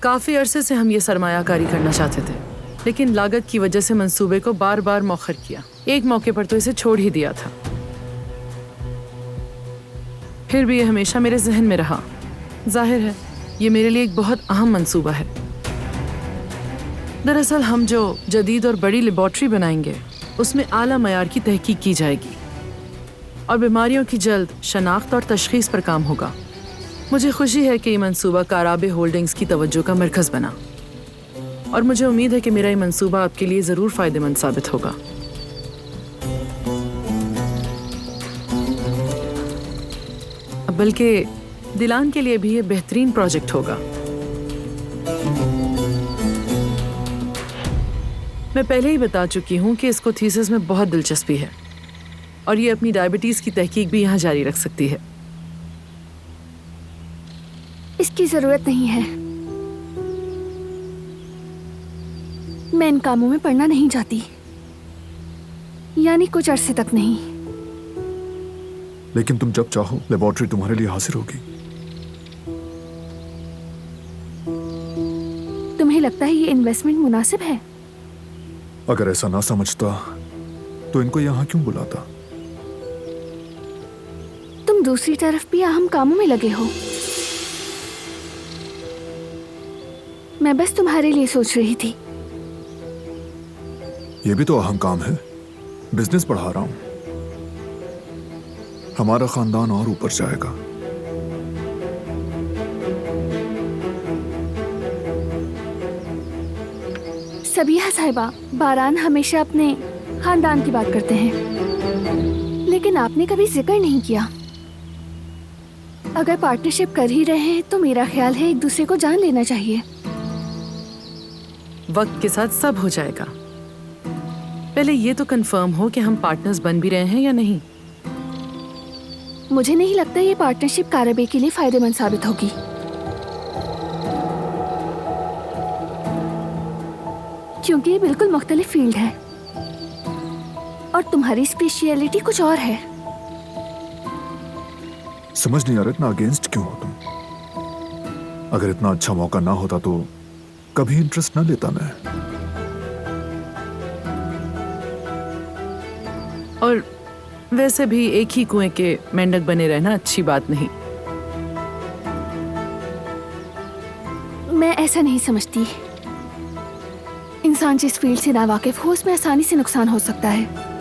काफ़ी अरसे से हम ये सरमायाकारी करना चाहते थे, लेकिन लागत की वजह से मंसूबे को बार बार मौखर किया। एक मौके पर तो इसे छोड़ ही दिया था। फिर भी ये हमेशा मेरे जहन में रहा। जाहिर है ये मेरे लिए एक बहुत अहम मंसूबा है। दरअसल हम जो जदीद और बड़ी लेबॉर्ट्री बनाएंगे उसमें आला मयार की तहकीक की जाएगी और बीमारियों की जल्द शनाख्त और तशखीस पर काम होगा। मुझे खुशी है कि ये मंसूबा काराबे होल्डिंग्स की तवज्जो का मरकज़ बना और मुझे उम्मीद है कि मेरा ये मंसूबा आपके लिए ज़रूर फ़ायदेमंद साबित होगा। बल्कि दिलान के लिए भी ये बेहतरीन प्रोजेक्ट होगा। मैं पहले ही बता चुकी हूँ कि इसको थीसिस में बहुत दिलचस्पी है और ये अपनी डायबिटीज़ की तहकीक भी यहाँ जारी रख सकती है। इसकी जरूरत नहीं है। मैं इन कामों में पड़ना नहीं चाहती, यानी कुछ अरसे तक नहीं। लेकिन तुम जब चाहो लेबॉर्ट्री तुम्हारे लिए हाजिर होगी। तुम्हें लगता है ये इन्वेस्टमेंट मुनासिब है? अगर ऐसा ना समझता तो इनको यहाँ क्यों बुलाता? तुम दूसरी तरफ भी अहम कामों में लगे हो। मैं बस तुम्हारे लिए सोच रही थी। ये भी तो अहम काम है। बिजनेस बढ़ा रहा हूं। हमारा खानदान और ऊपर जाएगा। सबिया साहिबा, बारान हमेशा अपने खानदान की बात करते हैं, लेकिन आपने कभी जिक्र नहीं किया। अगर पार्टनरशिप कर ही रहे हैं तो मेरा ख्याल है एक दूसरे को जान लेना चाहिए। वक्त के साथ सब हो जाएगा। पहले ये तो कंफर्म हो कि हम पार्टनर्स बन भी रहे हैं या नहीं। मुझे नहीं लगता ये पार्टनरशिप काराबे के लिए फायदेमंद साबित होगी। क्योंकि ये बिल्कुल मुख्तलिफ फील्ड है और तुम्हारी स्पेशलिटी कुछ और है। समझ नहीं आ रहा इतना अगेंस्ट क्यों हो तुम? अगर इतना अच्छा मौका ना होता तो कभी इंटरेस्ट ना लेता मैं। और वैसे भी एक ही कुएं के मेंढक बने रहना अच्छी बात नहीं। मैं ऐसा नहीं समझती। इंसान जिस फील्ड से नावाकिफ हो उसमें आसानी से नुकसान हो सकता है।